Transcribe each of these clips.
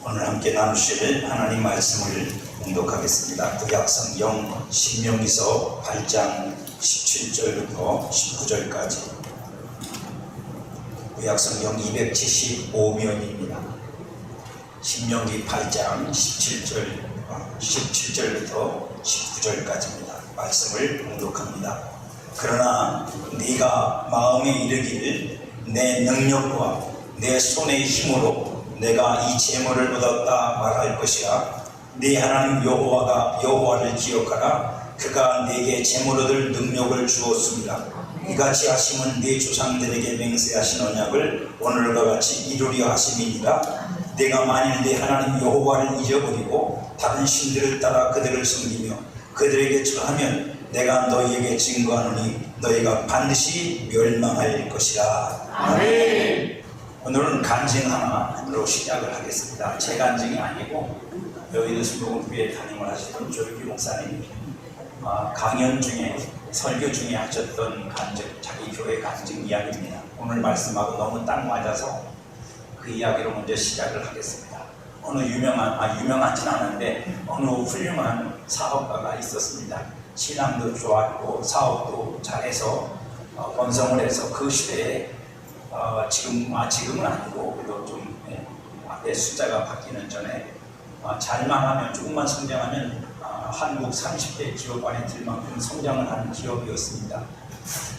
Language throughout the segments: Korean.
오늘 함께 나누실 하나님 말씀을 봉독하겠습니다. 구약성경 신명기서 8장 17절부터 19절까지 구약성경 275면입니다. 신명기 8장 17절부터 19절까지입니다. 말씀을 봉독합니다. 그러나 네가 마음에 이르기를 내 능력과 내 손의 힘으로 내가 이 재물을 얻었다 말할 것이라. 네 하나님 여호와를 기억하라. 그가 네게 재물 얻을 능력을 주었습니다. 이같이 하심은 네 조상들에게 맹세하신 언약을 오늘과 같이 이루려 하심이니라. 내가 만일 네 하나님 여호와를 잊어버리고 다른 신들을 따라 그들을 섬기며 그들에게 절하면 내가 너희에게 증거하노니 너희가 반드시 멸망할 것이라. 아멘. 오늘은 간증 하나로 시작을 하겠습니다. 제 간증이 아니고 여의도 순복음교회 담임을 하시던 조일기 목사님이 강연 중에 설교 중에 하셨던 간증, 자기 교회 간증 이야기입니다. 오늘 말씀하고 너무 딱 맞아서 그 이야기로 먼저 시작을 하겠습니다. 어느 유명하진 않은데 어느 훌륭한 사업가가 있었습니다. 신앙도 좋았고 사업도 잘해서 번성을 해서 그 시대에 지금은 아니고 그래도 좀 앞에 숫자가 바뀌는 전에 잘만 하면 조금만 성장하면 한국 30대 기업 안에 들 만큼 성장을 하는 기업이었습니다.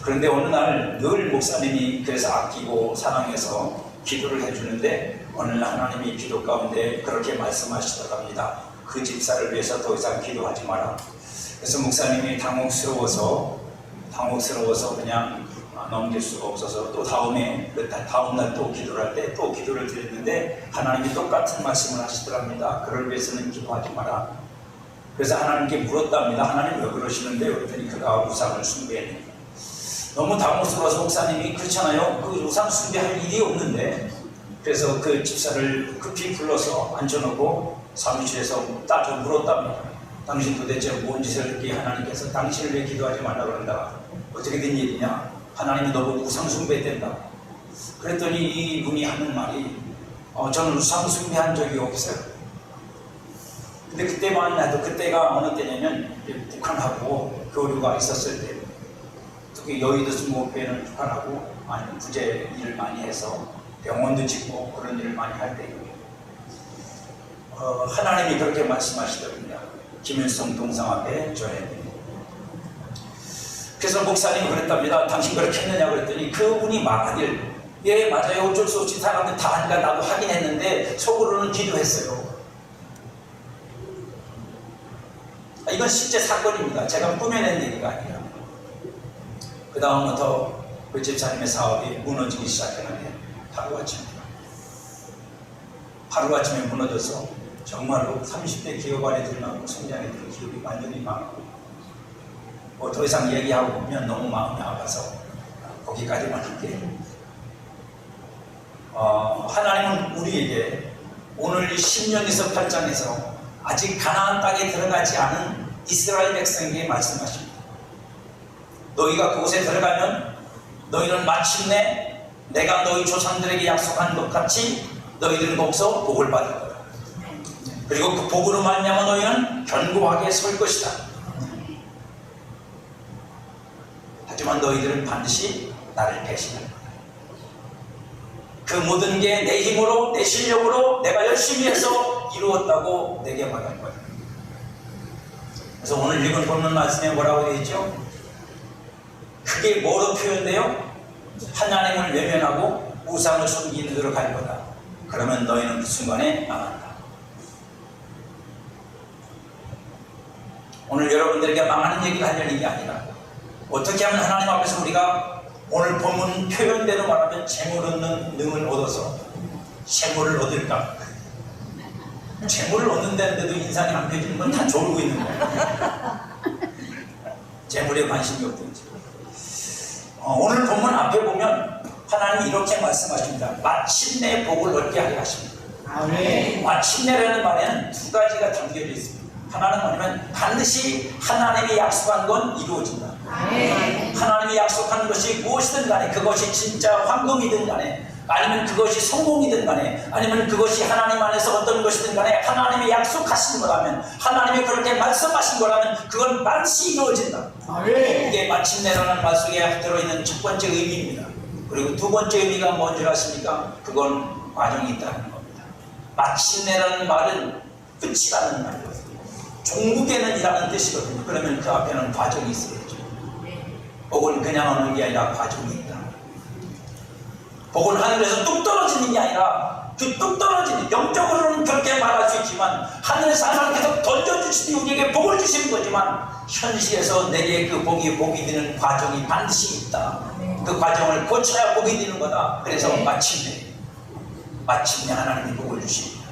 그런데 어느 날 늘 목사님이 그래서 아끼고 사랑해서 기도를 해주는데 어느 날 하나님이 기도 가운데 그렇게 말씀하시더랍니다. 그 집사를 위해서 더 이상 기도하지 마라. 그래서 목사님이 당혹스러워서 그냥 넘길 수가 없어서 또 다음날 또 기도를 할 때 또 기도를 드렸는데 하나님이 똑같은 말씀을 하시더랍니다. 그를 위해서는 기도하지 마라. 그래서 하나님께 물었답니다. 하나님 왜 그러시는데? 그랬더니 그가 우상을 숭배했네. 너무 당혹스러워서 목사님이 그렇잖아요. 그 우상 숭배할 일이 없는데. 그래서 그 집사를 급히 불러서 앉혀놓고 사무실에서 따져 물었답니다. 당신 도대체 뭔 짓을 이렇게 하나님께서 당신을 왜 기도하지 말라고 그런다. 어떻게 된 일이냐? 하나님이 너보고 우상 숭배된다. 그랬더니 이 분이 하는 말이 저는 우상 숭배한 적이 없어요. 근데 그때만 해도 그때가 어느 때냐면 북한하고 교류가 있었을 때, 특히 여의도 순복음교회는 북한하고 부재 일을 많이 해서 병원도 짓고 그런 일을 많이 할 때예요. 하나님이 그렇게 말씀하시더군요. 김일성 동상 앞에 전해. 그래서 목사님이 그랬답니다. 당신 그렇게 했느냐 그랬더니 그분이 말하길 예 맞아요. 어쩔 수 없이 사람들 다 하니까 나도 하긴 했는데 속으로는 기도했어요. 이건 실제 사건입니다. 제가 꾸며낸 얘기가 아니라. 그 다음부터 그 집사님의 사업이 무너지기 시작했는데 하루아침에 무너져서 정말로 30대 기업 안에 들만큼 성장했던 기업이 완전히 망하고 더 이상 얘기하고 보면 너무 마음이 아파서 거기까지만 할게요. 하나님은 우리에게 오늘 10년에서 8장에서 아직 가나안 땅에 들어가지 않은 이스라엘 백성에게 말씀하십니다. 너희가 그곳에 들어가면 너희는 마침내 내가 너희 조상들에게 약속한 것 같이 너희들은 거기서 복을 받을 거야. 그리고 그 복으로 말미암아 너희는 견고하게 설 것이다. 하지만 너희들은 반드시 나를 배신할 거다. 그 모든 게 내 힘으로 내 실력으로 내가 열심히 해서 이루었다고 내게 말할 거야. 그래서 오늘 읽은 본문 말씀에 뭐라고 되어 있죠? 그게 뭐로 표현돼요? 하나님을 외면하고 우상을 섬기는 데로 갈 거다. 그러면 너희는 그 순간에 망한다. 오늘 여러분들에게 망하는 얘기를 하려는 얘기 아니라 어떻게 하면 하나님 앞에서 우리가 오늘 본문 표현대로 말하면 재물 얻는 능을 얻어서 재물을 얻을까? 재물을 얻는다는데도 인상이 안 펴지는 건 다 졸고 있는 거예요. 재물에 관심이 없든지. 오늘 본문 앞에 보면 하나님이 이렇게 말씀하십니다. 마침내 복을 얻게 하려 하십니다. 아멘. 마침내라는 말에는 두 가지가 담겨져 있습니다. 하나는 뭐냐면 반드시 하나님이 약속한 건 이루어진다. 아멘. 하나님이 약속한 것이 무엇이든 간에 그것이 진짜 황금이든 간에 아니면 그것이 성공이든 간에, 아니면 그것이 하나님 안에서 어떤 것이든 간에 하나님이 약속하신 거라면, 하나님이 그렇게 말씀하신 거라면 그건 반드시 이루어진다. 이게 마침내라는 말 속에 들어있는 첫 번째 의미입니다. 그리고 두 번째 의미가 뭔지 아십니까? 그건 과정이 있다는 겁니다. 마침내라는 말은 끝이라는 말이거든요. 종무되는 이라는 뜻이거든요. 그러면 그 앞에는 과정이 있어야죠. 복은 그냥 오는 게 아니라 과정이 있다. 복은 하늘에서 뚝 떨어지는 게 아니라 그 뚝 떨어지는, 영적으로는 그렇게 말할 수 있지만 하늘에서 하나님께서 던져주시니 우리에게 복을 주시는 거지만 현실에서 내게 그 복이 되는 과정이 반드시 있다. 그 과정을 거쳐야 복이 되는 거다. 그래서 마침내 하나님이 복을 주십니다.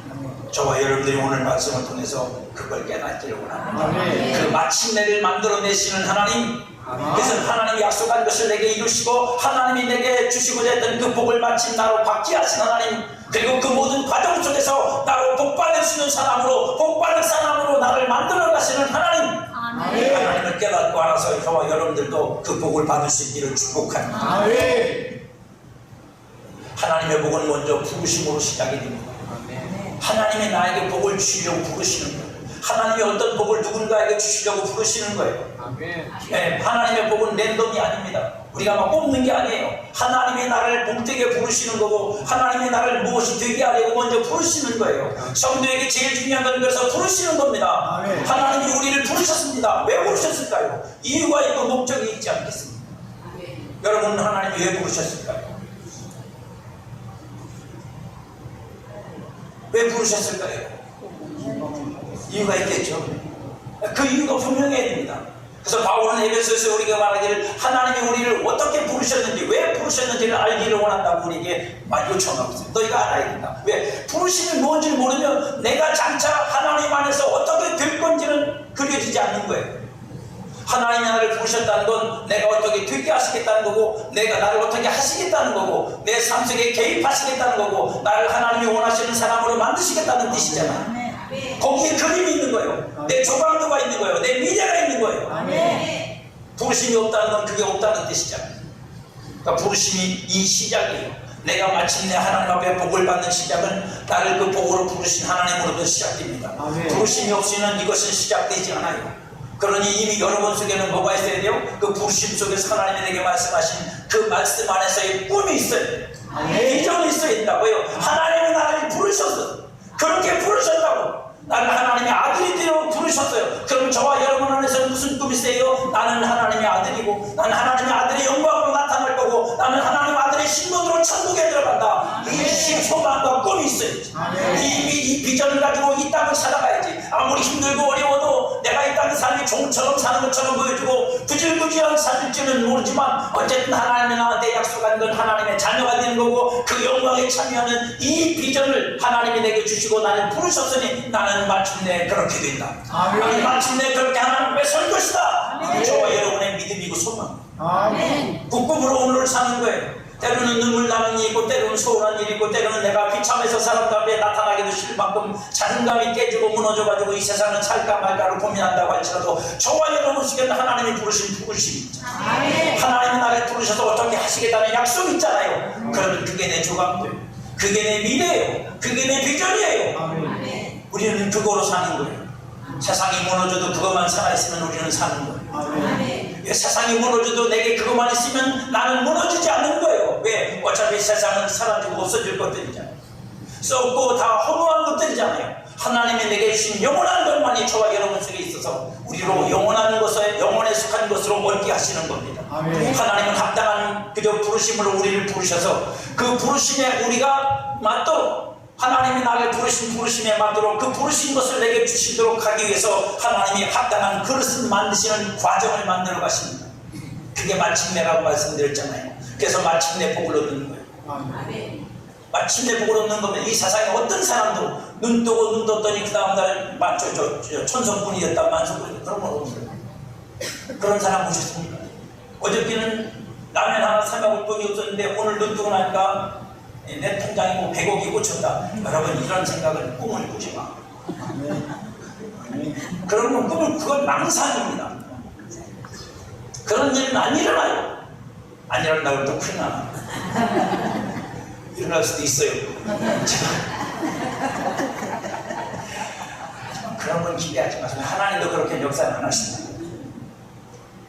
저와 여러분들이 오늘 말씀을 통해서 그걸 깨닫기를 원합니다. 그 마침내를 만들어내시는 하나님, 그래서 하나님이 약속한 것을 내게 이루시고 하나님이 내게 주시고자 했던 그 복을 마침 나로 받게 하신 하나님, 그리고 그 모든 과정 속에서 나로 복받을 수 있는 사람으로, 복받을 사람으로 나를 만들어 가시는 하나님, 하나님을 깨닫고 알아서 저와 여러분들도 그 복을 받을 수 있기를 축복합니다. 하나님의 복은 먼저 부르심으로 시작이 됩니다. 하나님이 나에게 복을 주시려고 부르시는 거예요. 하나님이 어떤 복을 누군가에게 주시려고 부르시는 거예요. 네, 하나님의 복은 랜덤이 아닙니다. 우리가 막 뽑는 게 아니에요. 하나님이 나를 복되게 부르시는 거고, 하나님이 나를 무엇이 되게 하려고 먼저 부르시는 거예요. 성도에게 제일 중요한 건 그래서 부르시는 겁니다. 하나님이 우리를 부르셨습니다. 왜 부르셨을까요? 이유가 있고 목적이 있지 않겠습니까? 여러분, 하나님이 왜 부르셨을까요? 왜 부르셨을까요? 이유가 있겠죠. 그 이유가 분명해야 됩니다. 그래서 바울은 에베소에서 우리가 말하기를 하나님이 우리를 어떻게 부르셨는지, 왜 부르셨는지를 알기를 원한다고 우리에게 요청하고 있어요. 너희가 알아야 된다. 왜? 부르심이 뭔지를 모르면 내가 장차 하나님 안에서 어떻게 될 건지는 그려지지 않는 거예요. 하나님이 나를 부르셨다는 건 내가 어떻게 되게 하시겠다는 거고, 내가 나를 어떻게 하시겠다는 거고, 내 삶 속에 개입하시겠다는 거고, 나를 하나님이 원하시는 사람으로 만드시겠다는 뜻이잖아요. 거기에 그림이 있는 거예요. 내 조각도가 있는 거예요. 내 미래가 있는 거예요. 부르심이 없다는 건 그게 없다는 뜻이잖아요. 그러니까 부르심이 이 시작이에요. 내가 마침내 하나님 앞에 복을 받는 시작은 나를 그 복으로 부르신 하나님으로부터 시작됩니다. 부르심이 없이는 이것은 시작되지 않아요. 그러니 이미 여러분 속에는 뭐가 있어야 돼요? 그 부르심 속에서 하나님이 내게 말씀하신 그 말씀 안에서의 꿈이 있어야 돼요. 비전이 있어야 된다고요. 하나님은 나를 부르셨어요. 그렇게 부르셨다고. 나는 하나님의 아들이 되어 부르셨어요. 그럼 저와 여러분 안에서 무슨 꿈이 있어요? 나는 하나님의 아들이고, 나는 하나님의 아들의 영광으로 나타날 거고, 나는 하나님의 아들의 신분으로 천국에 들어간다. 이 소망과 꿈이 있어야지. 이 비전을 가지고 이 땅을 살아가야지. 아무리 힘들고 어려워도 내가 이 땅의 삶이 종처럼 사는 것처럼 보여주고 구질구질한 삶일지는 모르지만 어쨌든 하나님이 나한테 약속한 건 하나님의 자녀가 되는 거고, 그 영광에 참여하는 이 비전을 하나님이 내게 주시고 나를 부르셨으니 나는 마침내 그렇게 된다. 나는 마침내 그렇게 하나님 앞에 설 것이다. 저와 여러분의 믿음이고 소망. 그 꿈으로 오늘을 사는 거예요. 때로는 눈물 나는 일이 있고, 때로는 서운한 일이 있고, 때로는 내가 비참해서 사람들 앞에 나타나기도 싫을 만큼 자존감이 깨지고 무너져가지고 이 세상을 살까 말까를 고민한다고 할지라도 저와 여러분 속에는 하나님이 부르신 부르심이 있잖아요. 하나님이 나를 부르셔서 어떻게 하시겠다는 약속이 있잖아요. 그러면 그게 내 조각도예요. 그게 내 미래예요. 그게 내 비전이에요. 우리는 그거로 사는 거예요. 세상이 무너져도 그것만 살아있으면 우리는 사는 거예요. 세상이 무너져도 내게 그것만 있으면 나는 무너지지 않는 거예요. 왜? 어차피 세상은 사라지고 없어질 것들이잖아요. 썩고 다 허무한 것들이잖아요. 하나님이 내게 주신 영원한 것만이 저와 여러분 속에 있어서 우리로 영원한 것에, 영원에 속한 것으로 얻게 하시는 겁니다. 하나님은 합당한 그저 부르심으로 우리를 부르셔서 그 부르심에 우리가 맞도록, 하나님이 나를 부르신 부르심에 맞도록 그 부르신 것을 내게 주시도록 하기 위해서 하나님이 합당한 그릇을 만드시는 과정을 만들어 가십니다. 그게 마침내라고 말씀드렸잖아요. 그래서 마침내 복을 얻는 거예요. 마침내 복을 얻는 거면 이 세상에 어떤 사람도 눈 뜨고 눈 떴더니 그 다음날 천성분이었다, 만성분이었다, 그런 건 없어요. 그런 사람 보셨습니까? 어저께는 라면 하나 사 먹을 돈이 없었는데 오늘 눈 뜨고 나니까 내 통장에 뭐 100억이 꽂혔다. 여러분, 이런 생각을 꿈을 꾸지 마. 그런 건 꿈을, 그건 망상입니다. 그런 일은 안 일어나요. 안 일어난다고 또 큰일 나. 일어날 수도 있어요. 그런 건 기대하지 마세요. 하나님도 그렇게 역사를 안 하십니다.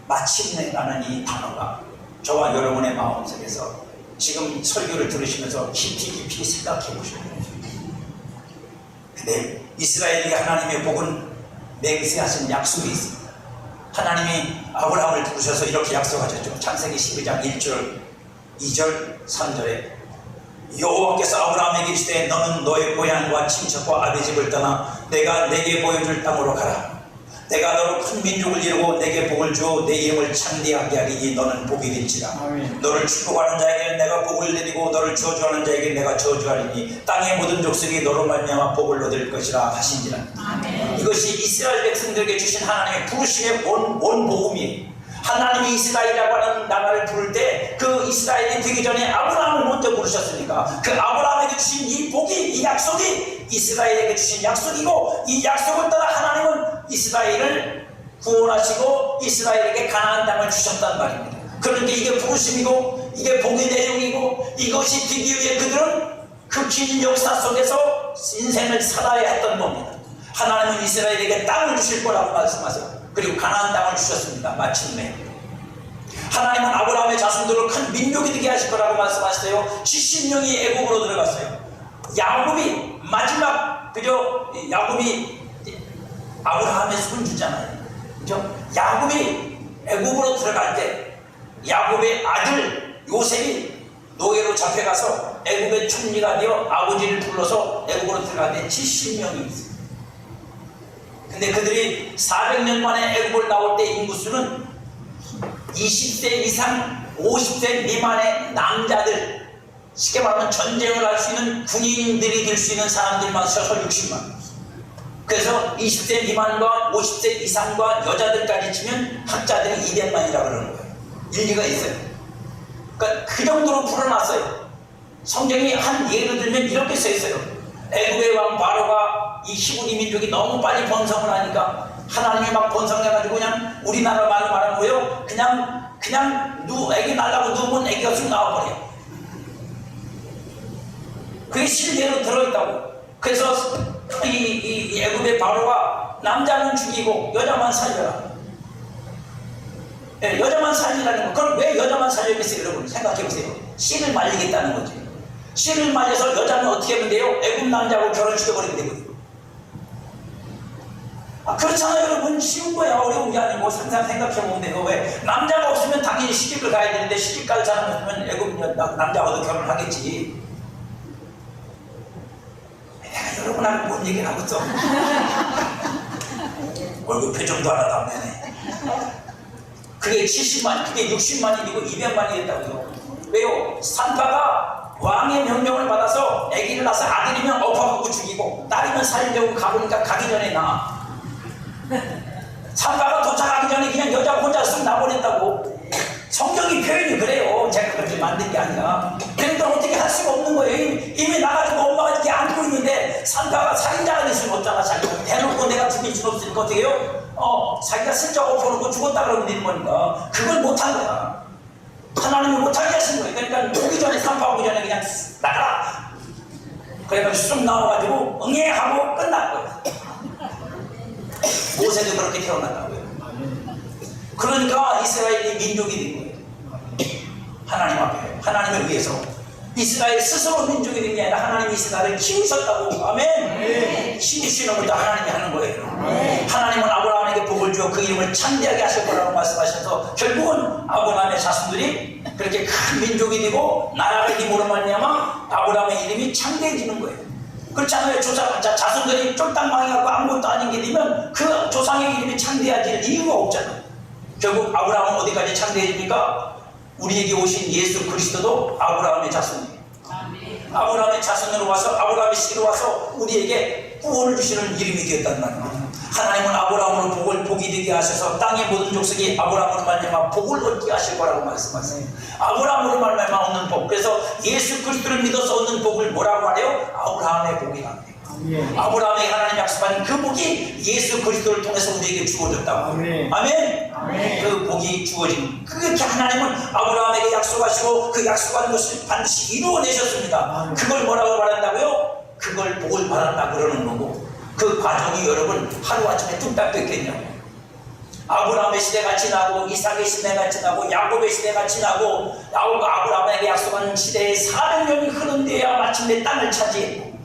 마침내라는 이 단어가 저와 여러분의 마음속에서 지금 설교를 들으시면서 깊이 생각해 보셔야 돼요. 근데 이스라엘에게 하나님의 복은 맹세하신 약속이 있습니다. 하나님이 아브라함을 부르셔서 이렇게 약속하셨죠. 창세기 12장 1절, 2절, 3절에 여호와께서 아브라함에게 이르시되 너는 너의 고향과 친척과 아비 집을 떠나 내가 내게 보여줄 땅으로 가라. 내가 너로 큰 민족을 이루고 내게 복을 주어 내 이름을 창대하게 하리니 너는 복이 될지라. 너를 축복하는 자에게는 내가 복을 내리고 너를 저주하는 자에게 내가 저주하리니 땅의 모든 족속이 너로 말미암아 복을 얻을 것이라 하신지라. 이것이 이스라엘 백성들에게 주신 하나님의 부르심의 원복음이에요. 하나님이 이스라엘이라고 하는 나라를 부를 때 그 이스라엘이 되기 전에 아브라함을 먼저 부르셨으니까 그 아브라함에게 주신 이 복이, 이 약속이 이스라엘에게 주신 약속이고, 이 약속을 따라 하나님은 이스라엘을 구원하시고 이스라엘에게 가나안 땅을 주셨단 말입니다. 그런데 이게 부르심이고 이게 복의 내용이고 이것이 되기 위해 그들은 그 긴 역사 속에서 인생을 살아야 했던 겁니다. 하나님은 이스라엘에게 땅을 주실 거라고 말씀하세요. 그리고 가나안 땅을 주셨습니다. 마침내 하나님은 아브라함의 자손들을 큰 민족이 되게 하실 거라고 말씀하셨어요. 70명이 애국으로 들어갔어요. 야곱이 마지막, 그죠? 야곱이 아브라함의 손주잖아요. 그죠? 야곱이 애국으로 들어갈 때 야곱의 아들 요셉이 노예로 잡혀가서 애국의 총리가 되어 아버지를 불러서 애국으로 들어갈 때 70명이 있어요. 근데 그들이 400년 만에 애국을 나올 때 인구수는 20세 이상 50세 미만의 남자들, 쉽게 말하면 전쟁을 할 수 있는 군인들이 될 수 있는 사람들만 써서 60만. 그래서 20세 미만과 50세 이상과 여자들까지 치면 학자들이 200만이라고 그러는 거예요. 일리가 있어요. 그러니까 그 정도로 풀어놨어요. 성경이 한 예를 들면 이렇게 써 있어요. 애국의 왕 바로가 이 히브리 민족이 너무 빨리 번성을 하니까 하나님이 막 번성해가지고 그냥 우리나라 말로 말하는 거예요. 그냥 애기 낳으려고 누우면 애기가 쑥 나와버려요. 그게 실제로 들어있다고. 그래서 이 애국의 바로가 남자는 죽이고 여자만 살려라. 네, 여자만 살리라는 거. 그럼 왜 여자만 살려겠어요? 여러분 생각해보세요. 씨를 말리겠다는 거죠. 씨를 말려서 여자는 어떻게 하면 돼요? 애국 남자하고 결혼시켜버리면 되거든요. 그렇잖아요. 여러분 쉬운 거야. 어려운 게 아니고 항상 생각해보면 돼요. 왜? 남자가 없으면 당연히 시집을 가야 되는데 시집 갈 사람 없으면 애국 남자하고도 결혼하겠지. 내가 여러분하고 뭔 얘기를 하고 있어. 얼굴 표정도 하나도 안 되네. 그게 70만, 그게 60만이고 200만이 됐다고요. 왜요? 산파가 왕의 명령을 받아서 아기를 낳아서 아들이면 엎어갖고 죽이고 딸이면 살려고 가보니까 가기 전에 나. 산파가 도착하기 전에 그냥 여자 혼자 쑥 나보냈다고. 성경이 표현이 그래요. 제가 그렇게 만든 게 아니라. 그러니까 어떻게 할 수가 없는 거예요. 이미 나가지고 엄마가 이렇게 안고 있는데 산파가 살인자가 될 수는 없잖아. 자기가 대놓고 내가 죽일 수는 없으니까 어떻게 해요? 자기가 슬쩍 엎어놓고 죽었다 그러면 되는 거니까 그걸 못한 거야. 하나님이 못하게 하신 거예요. 그러니까 오기 전에 산파 오기 전에 그냥 나가라. 그래가지고 쑥 나와가지고 응애하고 끝난 거야. 모세도 그렇게 태어났다고요. 그러니까 이스라엘이 민족이 된 거예요. 하나님 앞에, 하나님을 위해서. 이스라엘 스스로 민족이 된 게 아니라 하나님이 이스라엘을 키우셨다고. 아멘. 키우시는 것도 하나님이 하는 거예요. 하나님은 아브라함에게 복을 주어 그 이름을 창대하게 하실 거라고 말씀하셔서 결국은 아브라함의 자손들이 그렇게 큰 민족이 되고 나라가 힘으로 말미암아 아브라함의 이름이 창대해지는 거예요. 그렇잖아요. 자손들이 쫄딱 망해갖고 아무것도 아닌 게 되면 그 조상의 이름이 창대해질 이유가 없잖아요. 결국 아브라함은 어디까지 창대해집니까? 우리에게 오신 예수 그리스도도 아브라함의 자손이에요. 아브라함의 자손으로 와서 아브라함의 씨로 와서 우리에게 구원을 주시는 이름이 되었단 말이에요. 하나님은 아브라함으로 복이 되게 하셔서 땅의 모든 족속이 아브라함으로 말미암아 복을 얻게 하실 거라고 말씀하세요. 아브라함으로 말미암아 얻는 복. 그래서 예수 그리스도를 믿어서 얻는 복을 뭐라고 하래요? 아브라함의 복이라고 해요. 아브라함에게 하나님 약속한 그 복이 예수 그리스도를 통해서 우리에게 주어졌다고. 아멘. 그 복이 주어진, 그렇게 하나님은 아브라함에게 약속하시고 그 약속한 것을 반드시 이루어내셨습니다. 그걸 뭐라고 말한다고요? 그걸 복을 받았다 그러는 거고, 그 과정이 여러분 하루아침에 뚝딱 됐겠냐고. 아브라함의 시대가 지나고 이삭의 시대가 지나고 야곱의 시대가 지나고 아브라함에게 약속한 시대에 400년이 흐른 뒤에야 마침내 땅을 차지했고,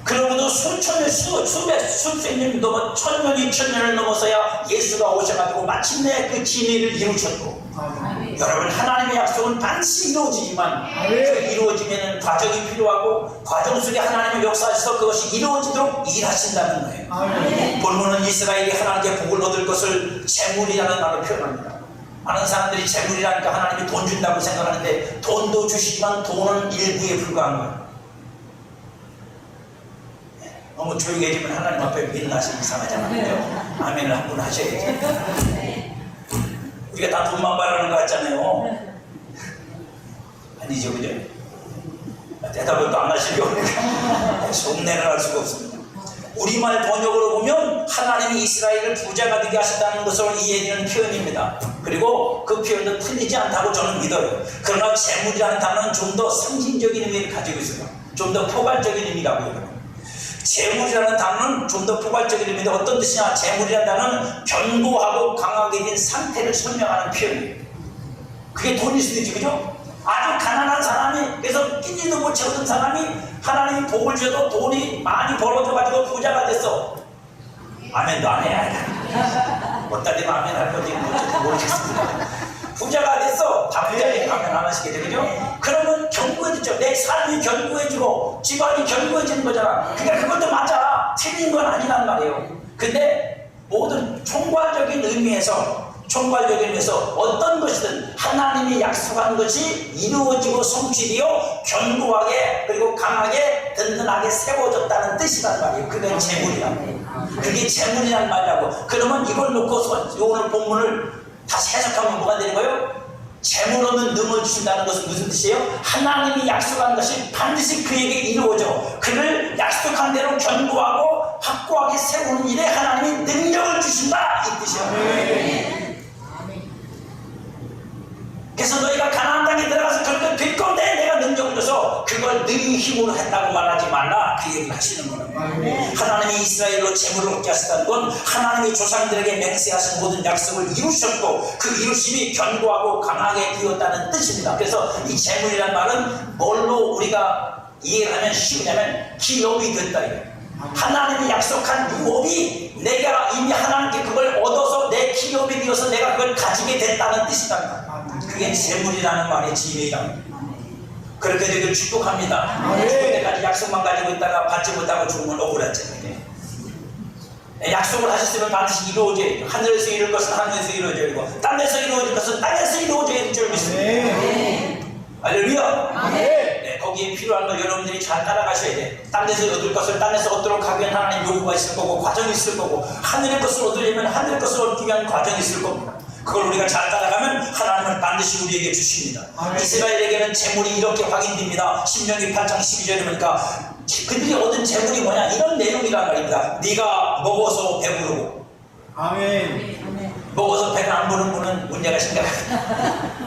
그러고도 수천 년, 수백 년이 넘어 천년이 천년을 넘어서야 예수가 오셔가지고 마침내 그 진리를 이루셨고, 여러분 하나님의 약속은 반드시 이루어지지만 그 이루어지면 과정이 필요하고, 과정 속에 하나님의 역사에서 그것이 이루어지도록 일하신다는 거예요. 본문은 이스라엘이 하나님께 복을 얻을 것을 재물이라는 말로 표현합니다. 많은 사람들이 재물이라니까 하나님이 돈 준다고 생각하는데, 돈도 주시지만 돈은 일부에 불과한 거예요. 너무 조용히 해지면 하나님 앞에 민낯이 이상하잖아요. 아멘을 한번 하셔야죠. 우리가 다 돈만 바라는 것 같잖아요. 아니죠, 그죠? 대답을 또 안 하시려고 그러니까 속내를 할 수가 없습니다. 우리말 번역으로 보면 하나님이 이스라엘을 부자가 되게 하신다는 것을 이해되는 표현입니다. 그리고 그 표현도 틀리지 않다고 저는 믿어요. 그러나 재물이라는 단어는 좀 더 상징적인 의미를 가지고 있어요. 좀 더 포괄적인 의미라고요. 재물이라는 단어는 좀 더 포괄적인 의미인데, 어떤 뜻이냐? 재물이라는 단어는 견고하고 강하게 된 상태를 설명하는 표현이에요. 그게 돈일 수도 있지, 그죠? 아주 가난한 사람이, 그래서 끼니도 못 채우던 사람이 하나님이 복을 주셔도 돈이 많이 벌어져가지고 부자가 됐어. 아멘도 안 해야 못다 되면 아멘 할 건지 모르겠습니다. 부자가 됐어. 다 부자니까 아멘 안 하시겠죠, 그죠? 그러면 견고해지죠. 내 삶이 견고해지고 집안이 견고해지는 거잖아. 그러니까 그것도 맞아. 틀린 건 아니란 말이에요. 근데 모든 총괄적인 의미에서 어떤 것이든 하나님이 약속한 것이 이루어지고 성취되어 견고하게, 그리고 강하게, 든든하게 세워졌다는 뜻이란 말이에요. 그게 재물이란 말이에요. 그게 재물이란 말이라고. 그러면 이걸 놓고서 오늘 본문을 다시 해석하면 뭐가 되는 거예요? 재물로는 능을 주신다는 것은 무슨 뜻이에요? 하나님이 약속한 것이 반드시 그에게 이루어져 그를 약속한 대로 견고하고 확고하게 세우는 일에 하나님이 능력을 주신다, 이 뜻이에요. 그래서 너희가 가나안 땅에 들어가서 그렇게 될 건데 내가 능력을 줘서 그걸 너희 힘으로 했다고 말하지 말라, 그 얘기를 하시는 거예요. 하나님이 이스라엘로 재물을 얻게 하셨다는 건 하나님이 조상들에게 맹세하신 모든 약속을 이루셨고, 그 이루심이 견고하고 강하게 되었다는 뜻입니다. 그래서 이 재물이란 말은 뭘로 우리가 이해를 하면 쉬우냐면 기업이 됐다, 이거예요. 하나님이 약속한 유업이 내가 이미 하나님께 그걸 얻어서 내 기업이 되어서 내가 그걸 가지게 됐다는 뜻이다. 그게 재물이라는 말의 진리입니다. 그렇게 되길 축복합니다. 죽을 때까지 약속만 가지고 있다가 받지 못하고 죽으면 억울하잖아요. 약속을 하셨으면 반드시 이루어져야, 하늘에서 이룰 것은 하늘에서 이루어져야 되고 땅에서 이루어질 것은 땅에서 이루어져야 될 줄 믿습니다. 할렐루야. 네, 거기에 필요한 걸 여러분들이 잘 따라가셔야 돼. 땅에서 얻을 것을 땅에서 얻도록 하기 위한 하나님 요구가 있을 거고, 과정이 있을 거고, 하늘의 것을 얻으려면 하늘의 것을 얻기 위한 과정이 있을 겁니다. 그걸 우리가 잘 따라가면 하나님은 반드시 우리에게 주십니다. 이스라엘에게는 재물이 이렇게 확인됩니다. 신명기 8장 12절에 보니까 그들이 얻은 재물이 뭐냐, 이런 내용이란 말입니다. 네가 먹어서 배부르고. 아멘. 먹어서 배가 안 부른 분은 문제가 심각합니다.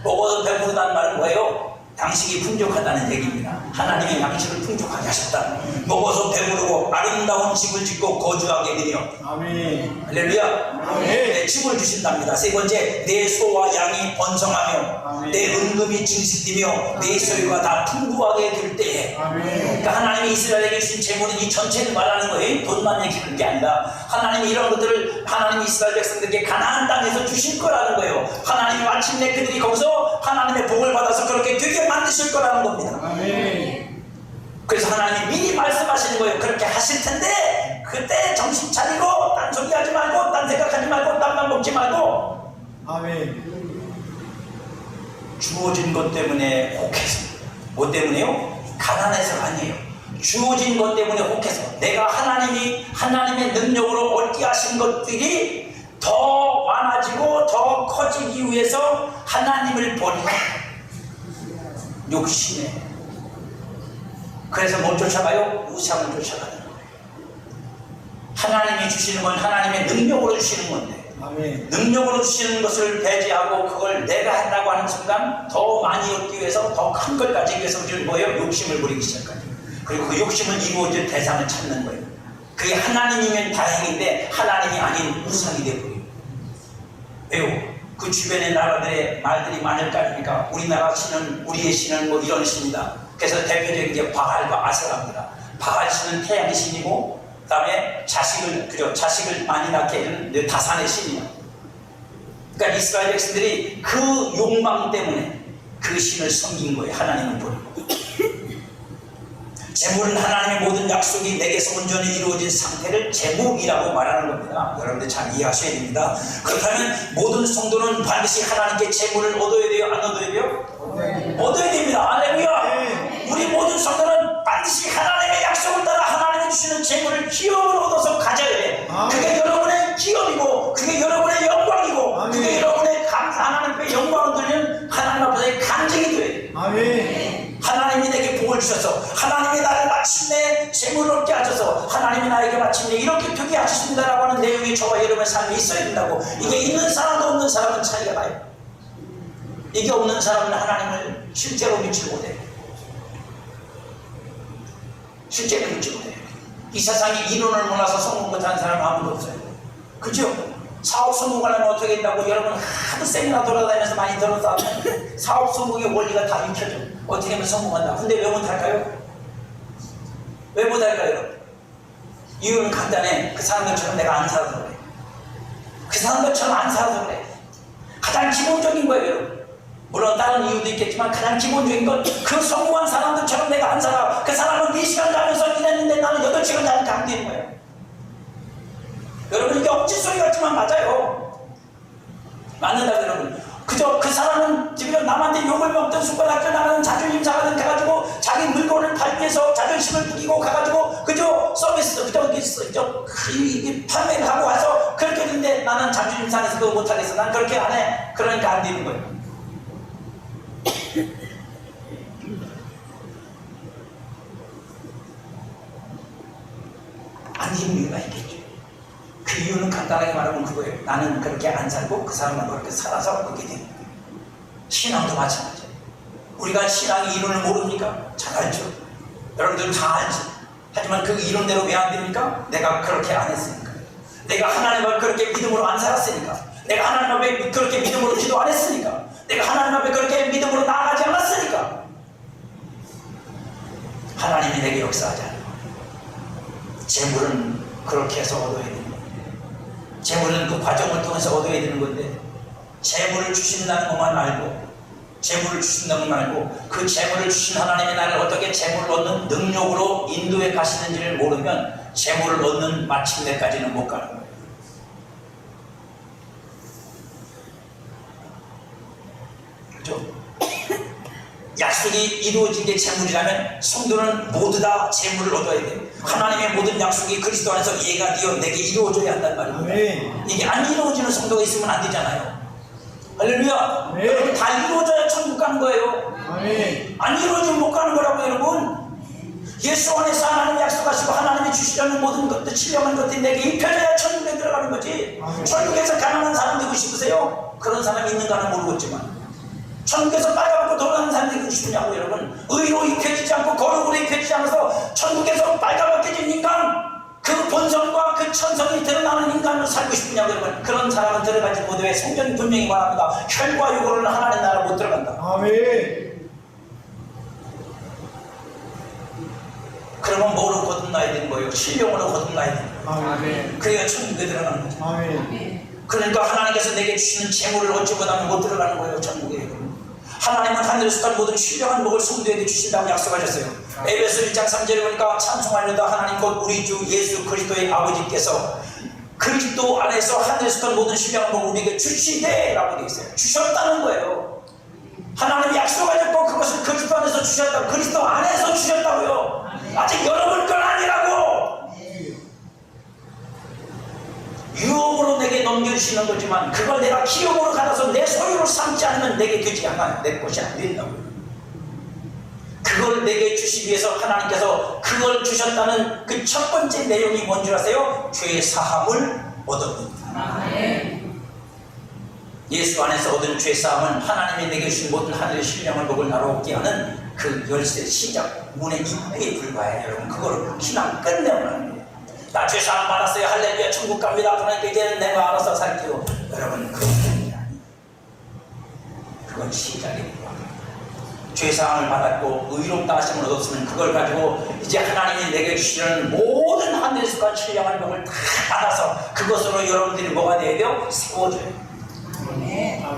먹어서 배부르다는 말은 뭐예요? 양식이 풍족하다는 얘기입니다. 하나님이 양식을 풍족하게 하셨다. 먹어서 배부르고 아름다운 집을 짓고 거주하게 되며. 아멘. 할렐루야. 아멘. 네, 집을 주신답니다. 세 번째, 내 소와 양이 번성하며 아멘. 내 은금이 증식되며 내 소유가 다 풍부하게 될 때에. 아멘. 그러니까 하나님이 이스라엘에게 주신 재물은 이 전체를 말하는 거예요. 돈만 얘기하는 게 아니라 하나님이 이런 것들을 하나님이 이스라엘 백성들에게 가나안 땅에서 주실 거라는 거예요. 하나님이 마침내 그들이 거기서 하나님의 복을 받아서 그렇게 되게 만드실 거라는 겁니다. 아멘. 그래서 하나님이 미리 말씀하시는 거예요. 그렇게 하실 텐데 그때 정신 차리고 딴소리 하지 말고 딴 생각하지 말고 딴만 먹지 말고. 아멘. 주어진 것 때문에 혹해서. 뭐 때문에요? 가난해서가 아니에요. 주어진 것 때문에 혹해서 내가 하나님의 능력으로 얻게 하신 것들이 더 많아지고 더 커지기 위해서 하나님을 버리고 욕심에 그래서 뭘 쫓아가요? 우상을 쫓아가는 거예요. 하나님이 주시는 건 하나님의 능력으로 주시는 건데 아멘. 능력으로 주시는 것을 배제하고 그걸 내가 한다고 하는 순간 더 많이 얻기 위해서 더 큰 걸 가지기 위해서 우리는 뭐예요? 욕심을 부리기 시작하죠. 그리고 그 욕심을 이루어질 대상을 찾는 거예요. 그게 하나님이면 다행인데 하나님이 아닌 우상이 되어버려요. 왜요? 그 주변의 나라들의 말들이 많을 거 아닙니까? 우리나라 신은, 우리의 신은 뭐 이런 신이다. 그래서 대표적인 게 바알과 아세라입니다. 바알 신은 태양의 신이고 그 다음에 자식을 많이 낳게 해주는 다산의 신이야. 그러니까 이스라엘 백성들이 그 욕망 때문에 그 신을 섬긴 거예요. 하나님을 버리고. 재물은 하나님의 모든 약속이 내게서 온전히 이루어진 상태를 재물이라고 말하는 겁니다. 여러분들 잘 이해하셔야 됩니다. 그렇다면 모든 성도는 반드시 하나님께 재물을 얻어야 돼요? 안 얻어야 돼요? 얻어야 됩니다. 할렐루야. 우리 모든 성도는 반드시 하나님의 약속을 따라 하나님이 주시는 재물을 기업을 얻어서 가져야 돼. 그게 여러분의 기업이고 그게 여러분의 영광이고 그게 여러분의 하나님께 영광을 드리는 하나님 앞에서의 간증이 돼. 아멘. 하나님이 내게 복을 주셔서 하나님이 나를 마침내 재물을 얻게 하셔서 하나님이 나에게 마침내 이렇게 되게 하셨습니다라고 하는 내용이 저와 여러분의 삶에 있어야 된다고. 이게 있는 사람도 없는 사람은 차이가 나요. 이게 없는 사람은 하나님을 실제로 믿지 못해요. 실제로 믿지 못해요. 이 세상에 이론을 몰라서 성공 못하는 사람은 아무도 없어요. 그죠? 사업 성공하려면 어떻게 된다고 여러분 하도 세미나 돌아다니면서 많이 들어서 사업 성공의 원리가 다 익혀져. 어떻게 하면 성공한다. 근데 왜 못할까요? 왜 못할까요, 여러분? 이유는 간단해. 그 사람들처럼 내가 안 살아서 그래. 그 사람들처럼 안 살아서 그래. 가장 기본적인 거예요, 여러분. 물론 다른 이유도 있겠지만 가장 기본적인 건 그 성공한 사람들처럼 내가 안 살아. 그 사람은 4시간 자면서 일했는데 나는 8시간 자니까 안 되는 거예요. 여러분 이게 억지 소리 같지만 맞아요. 맞는다 여러분. 그저 그 사람은 지금 남한테 욕을 먹던 순간 학교 나가는 자존심 상하는 가가지고 자기 물건을 팔기 위해서 자존심을 부리고 가가지고 그저 서비스 그저 이게 판매를 하고 와서 그렇게 했는데 나는 자존심 상해서 그거 못하겠어. 난 그렇게 안 해. 그러니까 안 되는 거예요. 안 되는 이유가 있겠죠. 그 이유는 간단하게 말하면 그거예요. 나는 그렇게 안 살고 그 사람은 그렇게 살아서 그렇게 되는 거예요. 신앙도 마찬가지예요. 우리가 신앙의 이론을 모릅니까? 잘 알죠. 여러분들 다 알지. 하지만 그 이론대로 왜 안 됩니까? 내가 그렇게 안 했으니까. 내가 하나님을 그렇게 믿음으로 안 살았으니까. 내가 하나님 앞에 그렇게 믿음으로 기도 안 했으니까. 내가 하나님 앞에 그렇게 믿음으로 나아가지 않았으니까. 하나님이 내게 역사하지 않아요. 재물은 그렇게 해서 얻어야 되는 거예요. 재물은 그 과정을 통해서 얻어야 되는 건데 재물을 주신다는 것만 알고 재물을 주신다는 것만 알고 그 재물을 주신 하나님이 나를 어떻게 재물을 얻는 능력으로 인도해 가시는지를 모르면 재물을 얻는 마침내까지는 못 가는 거예요. 그렇죠? 약속이 이루어진 게 재물이라면 성도는 모두 다 재물을 얻어야 돼요. 하나님의 모든 약속이 그리스도 안에서 이해가 되어 내게 이루어져야 한단 말입니다. 아멘. 이게 안 이루어지는 성도가 있으면 안 되잖아요. 할렐루야. 아멘. 여러분 다 이루어져야 천국 가는 거예요. 아멘. 안 이루어지면 못 가는 거라고 여러분. 예수 안에서 하나님이 약속하시고 하나님이 주시려는 모든 것들 신령한 것들이 내게 입혀져야 천국에 들어가는 거지. 아멘. 천국에서 가난한 사람 되고 싶으세요? 그런 사람이 있는가는 모르겠지만 천국에서 빨가벗고 돌아가는 사람이 되고 싶으냐고 여러분. 의로 입혀지지 않고 거룩으로 입혀지지 않아서 천국에서 빨가벗겨진 인간 그 본성과 그 천성이 드러나는 인간으로 살고 싶으냐고 여러분. 그런 사람은 들어가지 못해. 성경이 분명히 말합니다. 혈과 육으로는 하나님 나라 못 들어간다. 아멘. 그러면 뭐로 거듭나야 되는 거예요? 신령으로 거듭나야 되는 거예요. 아멘. 그래야 천국에 들어가는 거죠. 아멘. 그러니까 하나님께서 내게 주시는 재물을 얻지 못하면 못 들어가는 거예요. 천국에. 하나님은 하늘에서 간 모든 신령한 복을 성도에게 주신다고 약속하셨어요. 에베소 1장 3절에 보니까 찬송하려다 하나님 곧 우리 주 예수 그리스도의 아버지께서 그리스도 안에서 하늘에서 간 모든 신령한 복을 우리에게 주시되 라고 되어 있어요. 주셨다는 거예요. 하나님이 약속하셨고 그것을 그리스도 안에서 주셨다고. 그리스도 안에서 주셨다고요. 아직 여러분 건 아니라고. 유혹으로 내게 넘겨주시는 거지만 그걸 내가 기업으로 받아서 내 소유로 삼지 않으면 내게 되지 않아요. 내 것이 안 된다고요. 그 그걸 내게 주시기 위해서 하나님께서 그걸 주셨다는 그 첫 번째 내용이 뭔 줄 아세요? 죄 사함을 얻었습니다. 아멘. 예수 안에서 얻은 죄 사함은 하나님이 내게 주신 모든 하늘의 신령을 복을 나눠오게 하는 그 열쇠 시작 문의 입구에 불과해요. 여러분 그걸 신앙 끝내오는 거예요. 나 죄 사함 받았어요. 할렐루야 천국 갑니다. 하나님께 이제는 내가 알아서 살게요. 여러분 그건 아니에요. 그건 시작입니다. 죄사함을 받았고 의롭다 하심을 얻었으면 그걸 가지고 이제 하나님이 내게 주시는 모든 하늘의 습관 신령한 복을 다 받아서 그것으로 여러분들이 뭐가 돼야 돼요? 세워져요.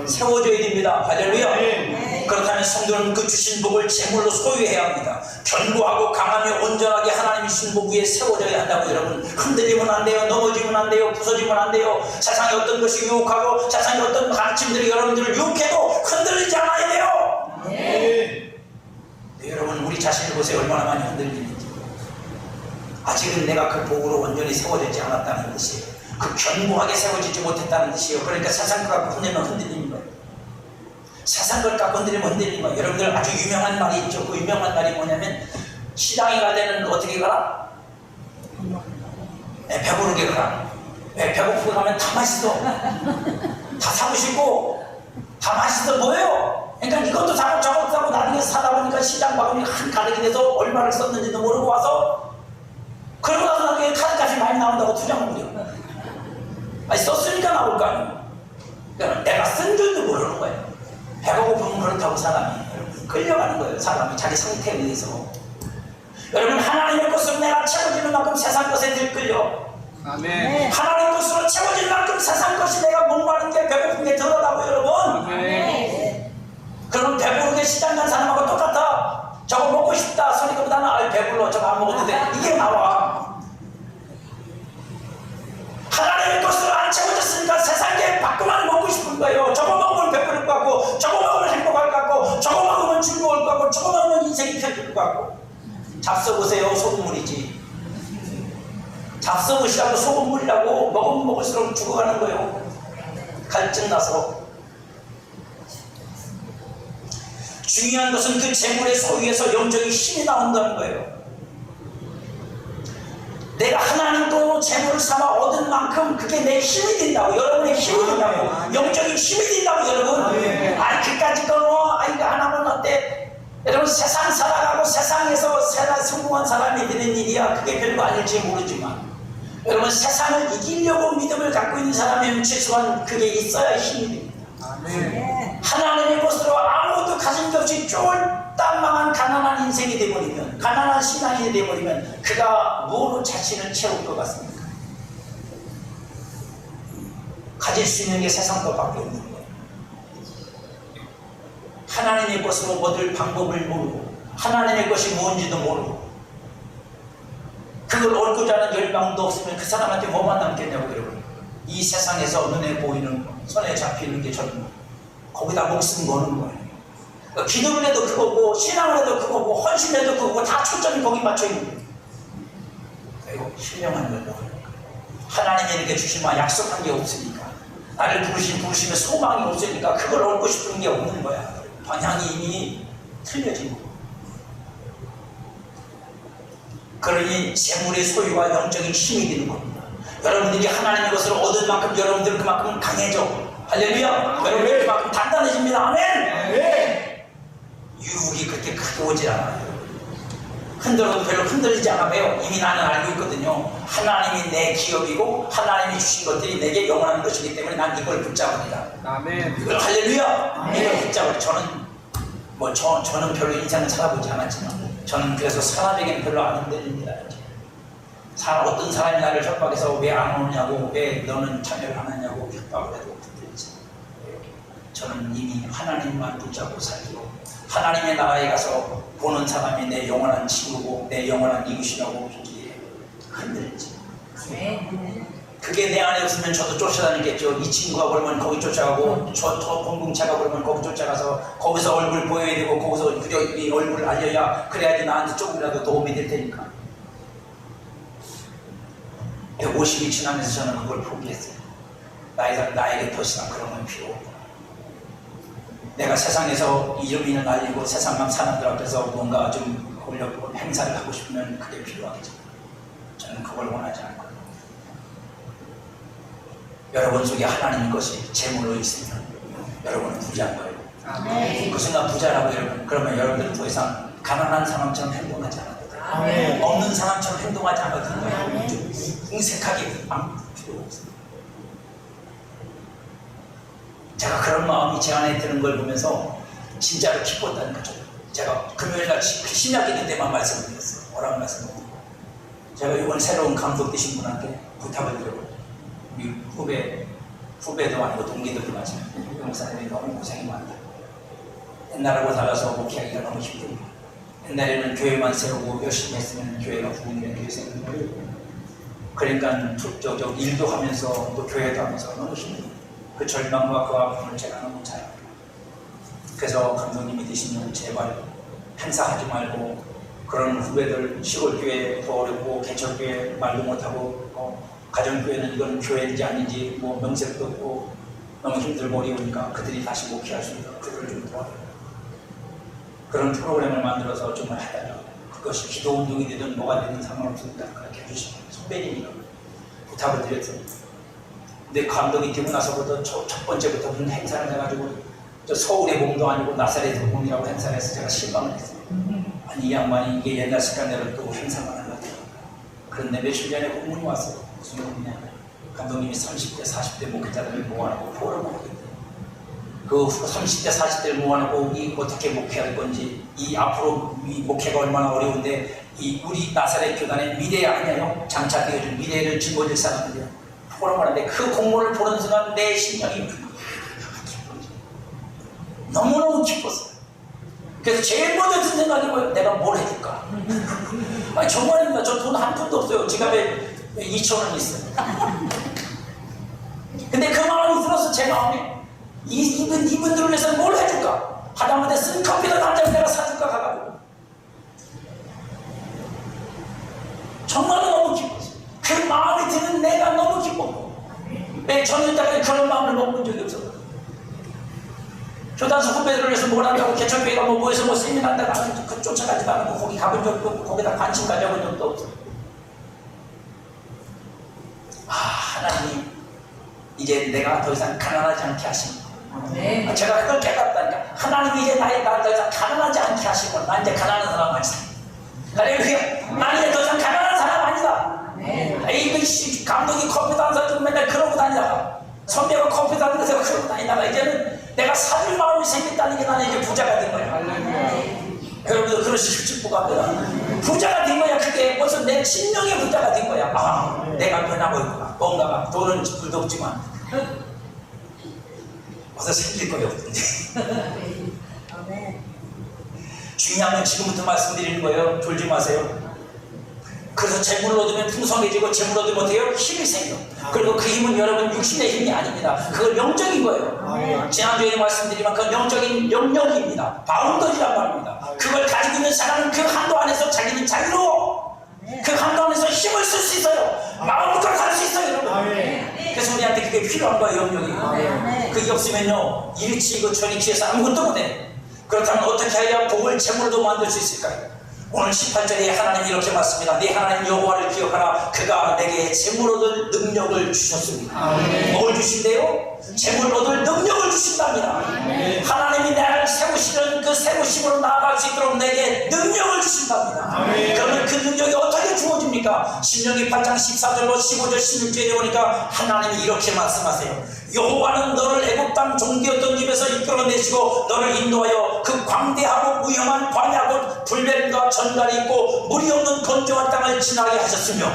세워져야 됩니다. 할렐루야. 그렇다면 성도는 그 주신 복을 제물로 소유해야 합니다. 견고하고 강하며 온전하게 하나님이 주신 복 위에 세워져야 한다고. 여러분 흔들리면 안 돼요. 넘어지면 안 돼요. 부서지면 안 돼요. 세상에 어떤 것이 유혹하고 세상에 어떤 가르침들이 여러분들을 유혹해도 흔들리지 않아야 돼요. 네, 여러분 우리 자신을 보세요. 얼마나 많이 흔들리는지. 아직은 내가 그 복으로 완전히 세워지지 않았다는 뜻이에요. 그 견고하게 세워지지 못했다는 뜻이에요. 그러니까 세상 걸 갖고 흔들면 흔들리는 거예요. 세상 걸 갖고 흔들리면 흔들리는 거예요. 여러분들 아주 유명한 말이 있죠. 그 유명한 말이 뭐냐면 시장에 갈 때는 어떻게 가라? 네, 배부르게 가라. 네, 배고프게 가면 다 맛있어. 다 사고 싶고 다 맛있어 보여요. 그러니까 이것도 사고 저것도 사고 나중에 사다 보니까 시장 바구니 한 가득이 돼서 얼마를 썼는지도 모르고 와서 그러고 나서 나중에 카드값이 많이 나온다고 투정을 부려. 아니 썼으니까 나올 거 아니에요. 그러니까 내가 쓴 줄도 모르는 거예요. 배가 고프면 그렇다고 사람이 여러분 끌려가는 거예요. 사람이 자기 상태에 의해서. 여러분 하나님의 것으로 내가 채워지는 만큼 세상 것에 들끌려. 아멘. 하나님 것으로 채워질 만큼 세상 것이 내가 목마른 게 배고픈 게 덜하다고 여러분. 아멘. 그러면 배부르게 시장 간 사람하고 똑같아. 저거 먹고 싶다 소리보다는 아이 배불러 저거 안 먹어도 돼. 이게 나와. 하나님의 것으로 안 채워졌으니까 세상에 밖만 먹고 싶은 거예요. 저거 먹으면 배부를 것 같고 저거 먹으면 행복할 것 같고 저거 먹으면 즐거울 것 같고 저거 먹으면 인생이 펴질 것 같고. 잡숴보세요. 소금물이지. 잡숴보시라고 소금물이라고 먹으면 먹을수록 죽어가는 거예요. 갈증 나서. 중요한 것은 그 재물의 소유에서 영적인 힘이 나온다는 거예요. 내가 하나님도 재물을 삼아 얻은 만큼 그게 내 힘이 된다고. 여러분의 힘이 된다고. 영적인 힘이 된다고 여러분. 아니 그까짓 거 이거 하나면 어때? 여러분 세상 살아가고 세상에서 성공한 사람이 되는 일이야. 그게 별거 아닐지 모르지만 여러분 세상을 이기려고 믿음을 갖고 있는 사람이면 최소한 그게 있어야 힘이 됩니다. 아멘. 하나님의 것으로 아무것도 가진 게 없이 쫄딱망한 가난한 인생이 되어버리면, 가난한 신앙이 되어버리면 그가 뭐로 자신을 채울 것 같습니까? 가질 수 있는 게 세상 것밖에 없는 거예요. 하나님의 것으로 얻을 방법을 모르고 하나님의 것이 뭔지도 모르고 그걸 얻고자 하는 열망도 없으면 그 사람한테 뭐만 남겠냐고. 여러분 이 세상에서 눈에 보이는 손에 잡히는 게 저는 거기다 목숨 거는 거예요. 그러니까 기도를 해도 그거고 신앙을 해도 그거고 헌신을 해도 그거고 다 초점이 거기 맞춰 있는 거예요. 그리고 신령한 걸로 하나님이 이렇게 주시면 약속한 게 없으니까 나를 부르심에 소망이 없으니까 그걸 얻고 싶은 게 없는 거야. 방향이 이미 틀려진 거고. 그러니 재물의 소유와 영적인 힘이 되는 겁니다. 여러분들이 하나님의 것을 얻을 만큼 여러분들은 그만큼 강해져. 할렐루야. 여러분들은 그만큼 단단해집니다. 아멘. 유혹이 그렇게 크게 오질 않아요. 흔들어도 별로 흔들리지 않아. 왜요? 이미 나는 알고 있거든요. 하나님이 내 기업이고 하나님이 주신 것들이 내게 영원한 것이기 때문에 난 이걸 붙잡습니다. 아멘. 이걸 할렐루야. 이걸 붙잡을. 저는 별로 인생을 살아보지 않았지만 저는 그래서 사람에게는 별로 안 흔들립니다. 어떤 사람이 나를 협박해서 왜 안 오느냐고, 왜 너는 참여를 안 하냐고 협박을 해도 흔들리지. 저는 이미 하나님만 붙잡고 살기로 하나님의 나라에 가서 보는 사람이 내 영원한 친구고 내 영원한 이웃이라고 보기에 흔들리지. 그게 내 안에 없으면 저도 쫓아다니겠죠. 이 친구가 그러면 거기 쫓아가고 저 공동체가 그러면 거기 쫓아가서 거기서 얼굴 보여야 되고 거기서 이 얼굴을 알려야 그래야지 나한테 조금이라도 도움이 될 테니까. 150이 지나면서 저는 그걸 포기했어요. 나에게 더 이상 그런 건 필요 없구나. 내가 세상에서 이름을 날리고 세상만 사람들 앞에서 뭔가 좀 올려보고 행사를 하고 싶으면 그게 필요하겠죠. 저는 그걸 원하지 않고요. 여러분 속에 하나님 것이 재물로 있으면 여러분은 부자인 거예요. 아멘. 그 순간 부자라고 여러분, 그러면 여러분들은 더 이상 가난한 사람처럼 행동하지 않아요. 아멘. 없는 사람처럼 행동하지 않거든요. 아멘. 좀 궁색하게 필요 없어요. 제가 그런 마음이 제 안에 드는 걸 보면서 진짜로 기뻤다는 거죠. 제가 금요일같이 신약 있는 데만 말씀드렸어요. 뭐라고 말씀드렸어요. 제가 이번 새로운 감독 되신 분한테 부탁을 드려요. 우리 후배도 아니고 동기들도 마찬가지예요. 목사님이 너무 고생이 많다. 옛날하고 달라서 목회하기가 너무 힘듭니다. 옛날에는 교회만 세우고 열심히 했으면 교회가 부흥된 교회 생긴 거예요. 그러니까 일도 하면서 또 교회도 하면서 너무 힘듭니다. 그 절망과 그 아픔을 제가 너무 잘 알아요. 그래서 감독님이 되시면 제발 행사하지 말고 그런 후배들 시골교회 더 어렵고 개척교회 말도 못하고 가정교회는 이건 교회인지 아닌지 뭐 명색도 없고 너무 힘들고 어려우니까 그들이 다시 목회할 수 있도록 그들을 좀 도와줘요. 그런 프로그램을 만들어서 좀 해달라고. 그것이 기도운동이 되든 뭐가 되든 상관없으니까 그렇게 해주시면 선배님이라고 부탁을 드렸습니다. 근데 감독이 되고 나서부터 첫 번째부터 무슨 행사를 해가지고 저 서울의 몸도 아니고 나사렛의 몸이라고 행사를 해서 제가 실망을 했어요. 아니 이 양반이 이게 옛날 습관대로 또 행사만 하는 것 같아요. 그런데 며칠 전에 공문이 왔어요. 무슨 공문이냐. 감독님이 30대 40대 목회자들을 모아놓고 포럼을 하겠대요. 그 30대 40대를 모아놓고 이 어떻게 목회할 건지 이 앞으로 이 목회가 얼마나 어려운데 이 우리 나사렛 교단의 미래 아니냐요. 장차되어줄 미래를 짊어질 사람들이요. 포럼을 하는데 그 공문을 보는 순간 내 심령이 너무너무 기뻤어요. 그래서 제일 먼저 든 생각이 뭐예요? 내가 뭘 해줄까? 아니 정말입니다. 저 돈 한 푼도 없어요. 지갑에 2,000원 있어요. 근데 그 마음이 들어서 제 마음에 이분들을 위해서 뭘 해줄까? 하다못해 쓴 컴퓨터 당장 내가 사줄까 가가지고 정말 너무 기뻤어요. 그 마음이 드는 내가 너무 기뻤고 내 전일까지 그런 마음을 먹은 적이 없었거든요. 교단서 후배들을 위해서 뭘 한다고 개척교회가 뭐 모여서 뭐 세미나한다고 하는 그 쫓아가지도 않고 거기 가본 적도 없고 거기다 관심 가져본 적도 없어요. 하나님이 이제 내가 더 이상 가난하지 않게 하십니다. 네. 제가 그걸 깨닫다니까 하나님이 이제 나를 더 이상 가난하지 않게 하시고 나 이제 가난한 사람 아니다. 할렐루야. 나는 이제 더 이상 가난한 사람 아니다. 네. 에이 감독이 컴퓨터 안 사주고 맨날 그러고 다니다가 선배가 컴퓨터 안 사주고 그러고 다니다가 이제는 내가 사줄 마음이 생겼다는 게 나는 이제 부자가 된 거야. 여러분들 그러실 축복합니다. 부자가 된 거야. 그게 벌써 내 심령의 부자가 된 거야. 내가 변하고 있구나. 뭔가가 돈은 불도 없지만 벌써 생길 거예요. 중요한 건 지금부터 말씀드리는 거예요. 졸지 마세요. 그래서 재물을 얻으면 풍성해지고 재물을 얻으면 어때요? 힘이 생겨. 그리고 그 힘은 여러분 육신의 힘이 아닙니다. 그건 영적인 거예요. 지난주에 말씀드리면 그건 영적인 영역입니다. 바운더리란 말입니다. 그걸 가지고 있는 사람은 그 한도 안에서 자기는 자유로워. 그 한도 안에서 힘을 쓸 수 있어요. 마음껏 할 수 있어요, 여러분. 그래서 우리한테 그게 필요한 거예요, 영역이. 그게 없으면요, 일치이고 천이치에서 아무것도 못해. 그렇다면 어떻게 해야 복을 재물로 만들 수 있을까요? 오늘 18절에 하나님이 이렇게 말씀합니다. 네 하나님 여호와를 기억하라. 그가 내게 재물 얻을 능력을 주셨습니다. 뭘 주신대요? 재물 얻을 능력을 주신답니다. 하나님이 나를 세우시는 그 세우심으로 나아갈 수 있도록 내게 능력을 주신답니다. 그러면 그 능력이 어떻게 주어집니까? 신명기 8장 14절로 15절 16절에 보니까 하나님이 이렇게 말씀하세요. 여호와는 너를 애굽 땅 종되었던 집에서 이끌어내시고 너를 인도하여 그 광대하고 위험한 광야고 불뱀과 전갈이 있고 물이 없는 건조한 땅을 지나게 하셨으며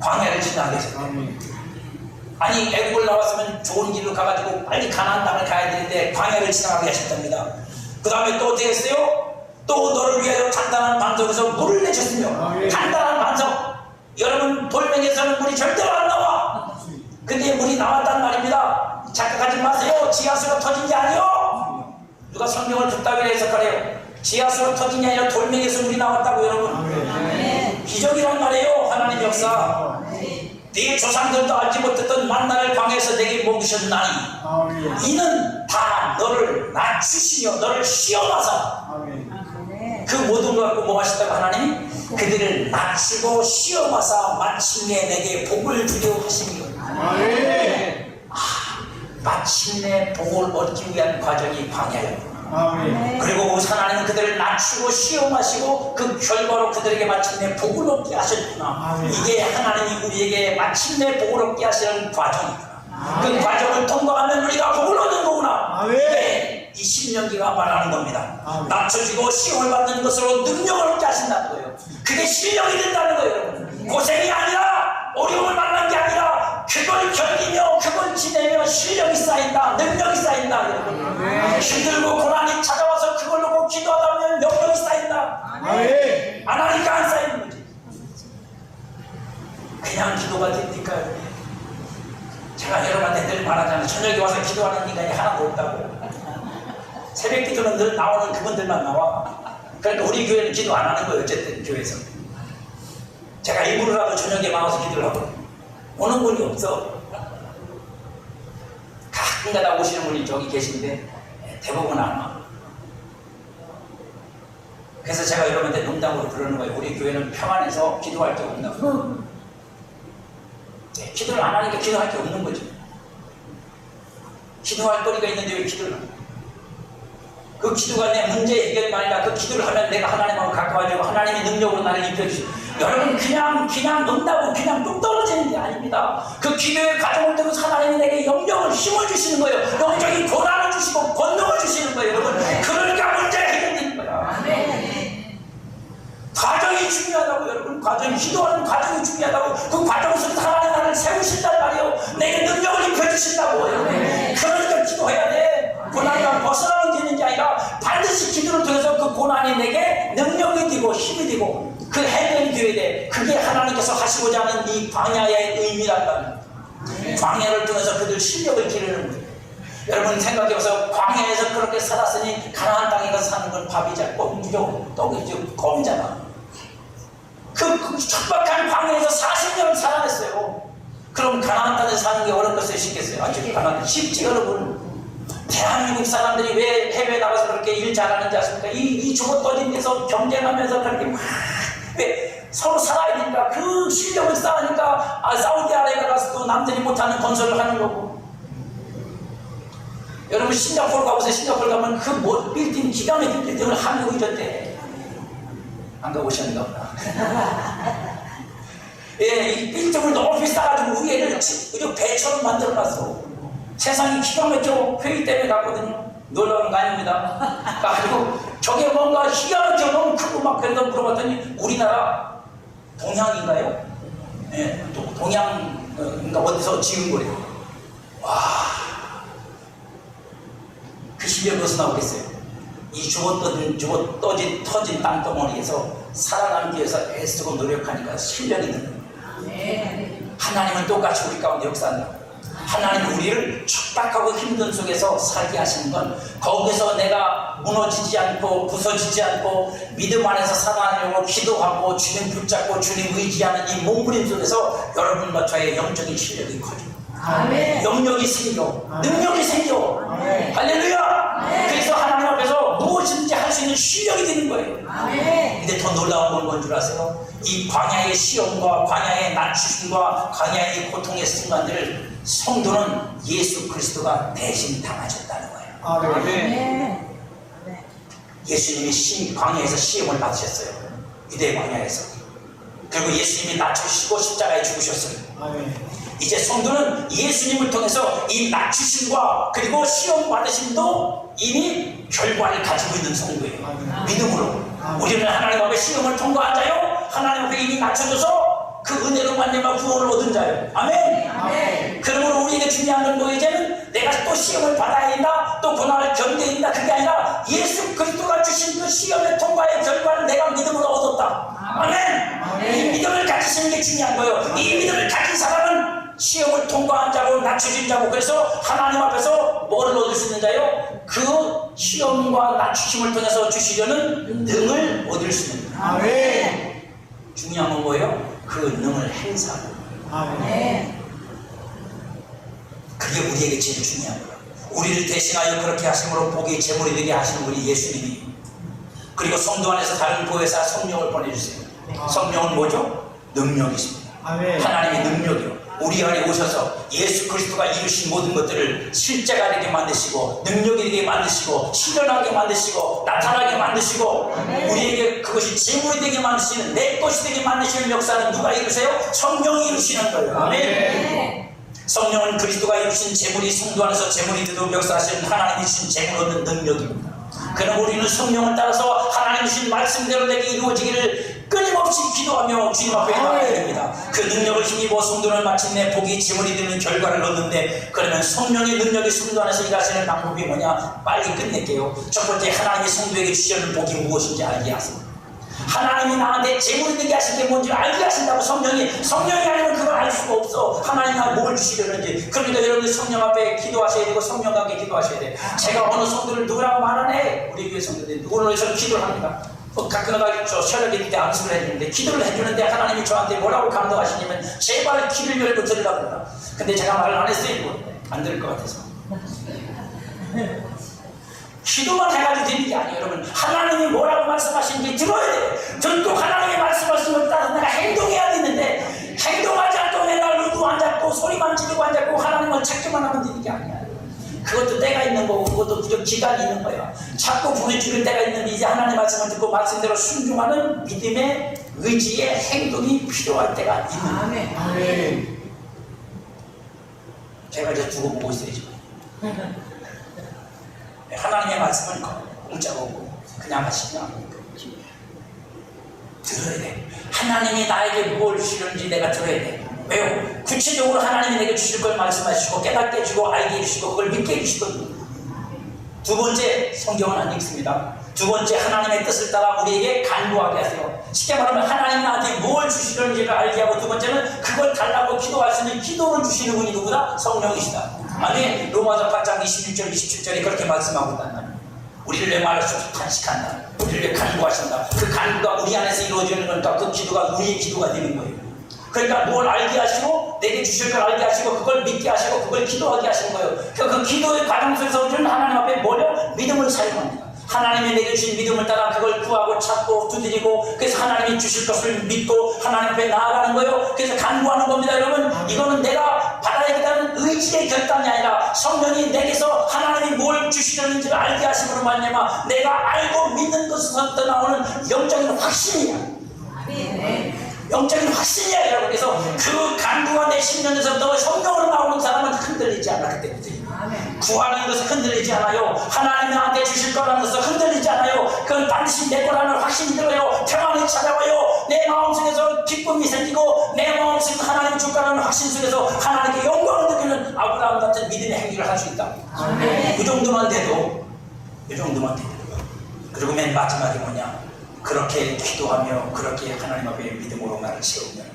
광야를 지나게 하셨습니다. 아니 애굽을 나왔으면 좋은 길로 가가지고 빨리 가나안 땅을 가야 되는데 광야를 지나가게 하셨답니다. 그 다음에 또 어떻게 했어요? 또 너를 위하여 단단한 반석에서 물을 내셨으며 단단한 반석. 여러분 돌멩이에서는 물이 절대로 안 나와. 근데 물이 나왔단 말입니다. 착각하지 마세요. 지하수가 터진 게 아니요. 누가 성경을 그따위로 해석하래요. 지하수가 터진 게 아니라 돌멩이에서 물이 나왔다고 여러분. 기적이란 말이에요. 하나님 역사. 네 조상들도 알지 못했던 만나를 광야에서 내게 먹이셨나니 아멘. 이는 다 너를 낮추시며 너를 시험하사 아멘. 그 모든 걸 갖고 뭐 하셨다고 하나님? 그들을 낮추고 시험하사 마침내 내게 복을 주려 하시며 아멘. 마침내 복을 얻기 위한 과정이 광야였구나. 아멘. 그리고 하나님은 그들을 낮추고 시험하시고 그 결과로 그들에게 마침내 복을 얻게 하셨구나. 아멘. 이게 하나님이 우리에게 마침내 복을 얻게 하시는 과정이구나. 그 아멘. 과정을 통과하면 우리가 복을 얻는 거구나. 아멘. 이게 이 신명기가 말하는 겁니다. 아멘. 낮춰지고 시험을 받는 것으로 능력을 얻게 하신다는 거예요. 그게 실력이 된다는 거예요, 여러분. 고생이 아니라 어려움을 만난 게 아니라 그걸 견디며 그걸 지내며 실력이 쌓인다, 능력이 쌓인다, 여러분. 힘들고 고난이 찾아와서 그걸 놓고 기도하다 보면 능력이 쌓인다. 아멘. 안 하니까 안 쌓이는 거지. 그냥 기도가 됩니까? 제가 여러분한테 늘 말하잖아요. 저녁에 와서 기도하는 인간이 하나도 없다고. 새벽 기도는 늘 나오는 그분들만 나와. 그러니까 우리 교회는 기도 안 하는 거예요. 어쨌든 교회에서. 제가 일부러라도 저녁에 나와서 기도를 하고 오는 분이 없어. 가끔가다 오시는 분이 저기 계신데 대부분 안 와. 그래서 제가 여러분한테 농담으로 그러는 거예요. 우리 교회는 평안해서 기도할 게 없다고. 기도를 안 하니까 기도할 게 없는 거죠. 기도할 거리가 있는데 왜 기도를 안 해? 그 기도가 내 문제 해결만 아니라 그 기도를 하면 내가 하나님하고 가까워지고 하나님의 능력으로 나를 입혀주시고 여러분 그냥 논다고 그냥 뚝 떨어지는 게 아닙니다. 그 기도의 과정을 통해서 하나님이 내게 영적을 힘을 주시는 거예요. 영적인 고난을 주시고 권능을 주시는 거예요. 여러분 그러니까 문제가 해결되는 거야. 과정이 중요하다고 여러분. 과정이 기도하는 과정이 중요하다고. 그 과정 속에서 하나님 나를 세우신단 말이에요. 내게 능력을 입혀주신다고 여러분. 그러니까 기도해야 돼. 고난이 벗어나면 되는 게 아니라 반드시 기도를 통해서 그 고난이 내게 능력이 되고 힘이 되고 그 해결이 되어야 돼. 그게 하나님께서 하시고자 하는 이 광야의 의미란다. 광야를 통해서 그들 실력을 기르는 거예요. 여러분 생각해보세요. 광야에서 그렇게 살았으니 가나안 땅에 가서 사는 건 밥이지 않고 무조건 떡이지 껌이잖아. 그 척박한 광야에서 40년을 살아냈어요. 그럼 가나안 땅에서 사는 게 어렵겠어요? 쉽겠어요? 아주 가나안 쉽지 여러분. 대한민국 사람들이 왜 해외에 나가서 그렇게 일 잘하는지 아십니까? 이 주먹 데서 경쟁하면서 그렇게 막 왜 서로 살아야 되니까 그 실력을 쌓으니까 사우디아라비아 가서도 남들이 못하는 건설을 하는 거고. 여러분 싱가포르 가보세요. 싱가포르 가면 그 빌딩 기가 막힌 빌딩을 한국이 줬대. 안 가보셨는가 보다. 예, 이 빌딩을 너무 비싸가지고 위에를 배처럼 만들어놨어. 세상이 기가 막혀 회의 때문에 갔거든요. 놀라운 거 아닙니다. 그리고 저게 뭔가 희한하게 너무 크고 막 그래서 물어봤더니 우리나라 동양인가요? 예, 동양 그러니까 어디서 지은 거래요. 와, 그 실력이 어디서 나오겠어요? 이 터진 땅덩어리에서 살아남기 위해서 애쓰고 노력하니까 실력이 있는 거예요. 하나님은 똑같이 우리 가운데 역사한다. 하나님은 우리를 척박하고 힘든 속에서 살게 하시는 건 거기서 내가 무너지지 않고 부서지지 않고 믿음 안에서 살아가려고 기도하고 주님 붙잡고 주님 의지하는 이 몸부림 속에서 여러분과 저의 영적인 실력이 커져요. 아멘. 영역이 생겨, 능력이 생겨. 아멘. 할렐루야. 아멘. 그래서 하나님 앞에서 무엇인지 할 수 있는 실력이 되는 거예요. 아멘. 근데 더 놀라운 건 뭔 줄 아세요? 이 광야의 시험과 광야의 낮추심과 광야의 고통의 순간들을 성도는 예수 그리스도가 대신 당하셨다는 거예요. 아멘. 예수님이 광야에서 시험을 받으셨어요. 유대 광야에서. 그리고 예수님이 낮추시고 십자가에 죽으셨어요. 아멘. 이제 성도는 예수님을 통해서 이 낮추심과 그리고 시험 받으심도 이미 결과를 가지고 있는 성도예요. 아멘. 믿음으로. 아멘. 우리는 하나님 앞에 시험을 통과하자요. 하나님 앞에 이미 낮춰줘서 그 은혜로 만나며 구원을 얻은 자예요. 아멘. 아멘. 그러므로 우리에게 중요한 건 뭐 이제는 내가 또 시험을 받아야 된다, 또 고난을 견뎌야 된다. 그게 아니라 예수 그리스도가 주신 그 시험의 통과의 결과를 내가 믿음으로 얻었다. 아멘. 아멘. 이 믿음을 가지시는 게 중요한 거예요. 이 믿음을 가진 사람은 시험을 통과한 자고 낮춰진 자고. 그래서 하나님 앞에서 뭐를 얻을 수 있는 자요? 그 시험과 낮추심을 통해서 주시려는 능을 얻을 수 있는 거예요. 아멘. 중요한 건 뭐예요? 그 능을 행사하는 거예요. 아멘. 그게 우리에게 제일 중요한 거예요. 우리를 대신하여 그렇게 하심으로 복이 제물이 되게 하시는 우리 예수님이, 그리고 성도 안에서 다른 보혜사 성령을 보내주세요. 성령은 뭐죠? 능력이십니다. 아멘. 하나님의 능력이요. 우리 안에 오셔서 예수 그리스도가 이루신 모든 것들을 실제가 되게 만드시고, 능력이 되게 만드시고, 실현하게 만드시고, 나타나게 만드시고, 우리에게 그것이 제물이 되게 만드시는, 내 것이 되게 만드시는 역사는 누가 이루세요? 성령이 이루시는 거예요. 아멘. 성령은 그리스도가 이루신 제물이 성도 안에서 제물이 되도록 역사하시는 하나님이 주신 제물 얻는 능력입니다. 그럼 우리는 성령을 따라서 하나님 주신 말씀대로 내게 이루어지기를 끊임없이 기도하며 주님 앞에 나가야 됩니다. 그 능력을 힘입어 성도는 마침내 복이 제물이 되는 결과를 얻는데, 그러면 성령의 능력이 성도 안에서 일하시는 방법이 뭐냐? 빨리 끝낼게요. 첫 번째, 하나님이 성도에게 주시는 복이 무엇인지 알게 하세요. 하나님이 나한테 제물이 되게 하실 게 뭔지 알게 하신다고. 성령이 아니면 그걸 알 수가 없어. 하나님이 뭘 주시려는지. 그러니까 여러분들 성령 앞에 기도하셔야 되고, 성령과 함께 기도하셔야 돼. 제가 어느 성도를 누구라고 말 안 해. 우리 교회 성도들이 누구를 위해서 기도를 합니다. 가끔가다 저 셔력이 때 암수를 해주는데, 기도를 해주는데 하나님이 저한테 뭐라고 감동하시냐면, 제발 귀를 열고 들으라고 합니다. 근데 제가 말을 안 했어요. 안 들을 것 같아서. 기도만 해가지고 되는 게 아니에요. 여러분, 하나님이 뭐라고 말씀하시는지 들어야 돼. 듣고 하나님이 말씀하시는 따라서 내가 행동해야 되는데, 행동하지 않고 내가 루도 안 잡고 소리만 지르고 안 잡고 하나님을 찾기만 하면 되는 게 아니야. 그것도 때가 있는 거고, 그것도 무조건 기간이 있는 거야. 자꾸 보내주는 때가 있는데, 이제 하나님 말씀을 듣고 말씀대로 순종하는 믿음의 의지의 행동이 필요할 때가 있는 거야. 아멘. 아멘. 제가 이제 두고 보고 있어요 지금. 하나님의 말씀은 공짜가 없고 그냥 하시지 않습니까? 들어야 돼. 하나님이 나에게 뭘 주시는지 내가 들어야 돼. 왜요? 구체적으로 하나님이 내게 주실 걸 말씀하시고, 깨닫게 해주고, 알게 해주시고, 그걸 믿게 해주시거든요. 두 번째, 성경은 안 읽습니다. 두 번째, 하나님의 뜻을 따라 우리에게 간구하게 하세요. 쉽게 말하면 하나님이 나한테 뭘 주시는지를 알게 하고, 두 번째는 그걸 달라고 기도할 수 있는 기도를 주시는 분이 누구다? 성령이시다. 아니, 로마서 8장 26절 27절에 그렇게 말씀하고 있단 우리를 내 말을 탄식한다. 우리를 내 간구하신다. 그 간구가 우리 안에서 이루어지는 거니까 그 기도가 우리의 기도가 되는 거예요. 그러니까 뭘 알게 하시고, 내게 주실 걸 알게 하시고, 그걸 믿게 하시고, 그걸 기도하게 하시는 거예요. 그 기도의 과정 속에서 우리는 하나님 앞에 뭐려? 믿음을 사용합니다. 하나님이 내게 주신 믿음을 따라 그걸 구하고 찾고 두드리고, 그래서 하나님이 주실 것을 믿고 하나님 앞에 나아가는 거예요. 그래서 간구하는 겁니다. 여러분, 이거는 내가 받아야겠다는 의지의 결단이 아니라 성령이 내게서 하나님이 뭘 주시려는지를 알게 하심으로 말미암아 내가 알고 믿는 것에서부터 나오는 영적인 확신이야. 영적인 확신이야 여러분. 그래서 그 간구가 내 심령에서부터 성령으로 나오는 사람은 흔들리지 않아. 그때부터 구하는 것은 흔들리지 않아요. 하나님이 나한테 주실 거라는 것은 흔들리지 않아요. 그건 반드시 내 거라는 확신이 들어요. 평안이 찾아와요. 내 마음속에서 기쁨이 생기고, 내 마음속에서 하나님 줄 거라는 확신 속에서 하나님께 영광을 느끼는 아브라함 같은 믿음의 행위를 할 수 있다. 이 정도만 돼도, 그리고 맨 마지막이 뭐냐? 그렇게 기도하며 그렇게 하나님 앞에 믿음으로 나를 세우면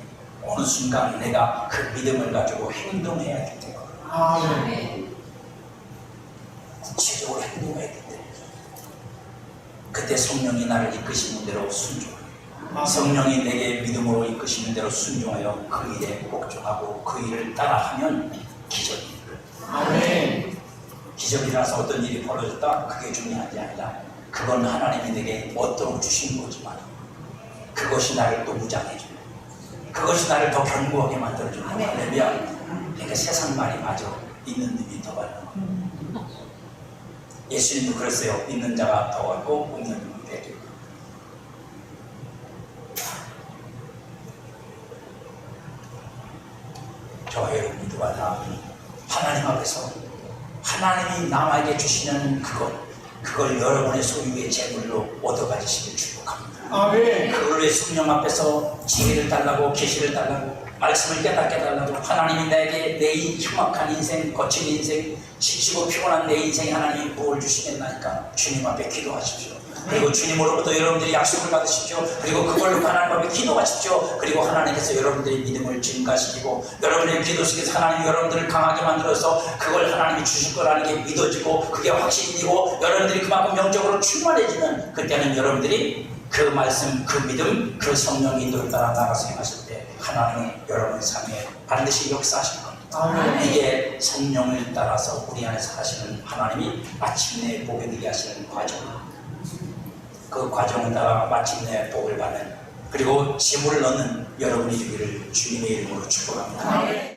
어느 순간 내가 그 믿음을 가지고 행동해야 될 때가, 구체적으로 행동해야 될 때, 그때 성령이 나를 이끄시는 대로 순종하여, 성령이 내게 믿음으로 이끄시는 대로 순종하여 그 일에 복종하고 그 일을 따라하면 기적이 일어나요. 기적이 일어나서 어떤 일이 벌어졌다, 그게 중요한 게 아니라 그건 하나님이 내게 얻도록 주신 거지만 그것이 나를 또 무장해줘. 그것이 나를 더 견고하게 만들어줘. 할렐루야. 그러니까 세상 말이 맞아. 있는 놈이 더 많아. 예수님도 그랬어요. 있는 자가 더 많고 없는 놈이 배죠. 저와 여러분 모두가 다 하나님 앞에서 하나님이 남에게 주시는 그걸 여러분의 소유의 재물로 얻어가지시길 축복합니다. 그걸 위해 성령 앞에서 지혜를 달라고, 계시를 달라고, 말씀을 깨닫게 달라고, 하나님이 내게 내 흉악한 인생, 거친 인생, 지치고 피곤한 내 인생에 하나님이 무엇을 주시겠나니까 주님 앞에 기도하십시오. 그리고 주님으로부터 여러분들이 약속을 받으십시오. 그리고 그걸로 하나님 앞에 기도하십시오. 그리고 하나님께서 여러분들의 믿음을 증가시키고, 여러분의 기도 속에서 하나님이 여러분들을 강하게 만들어서 그걸 하나님이 주실 거라는 게 믿어지고, 그게 확신이고, 여러분들이 그만큼 영적으로 충만해지면 그때는 여러분들이 그 말씀, 그 믿음, 그 성령 인도를 따라 나가서 행하실 때 하나님은 여러분 삶에 반드시 역사하실 겁니다. 아멘. 이게 성령을 따라서 우리 안에서 하시는 하나님이 마침내 복이 되게 하시는 과정입니다. 그 과정을 따라 마침내 복을 받는 그리고 재물을 얻는 여러분이 되기를 주님의 이름으로 축복합니다.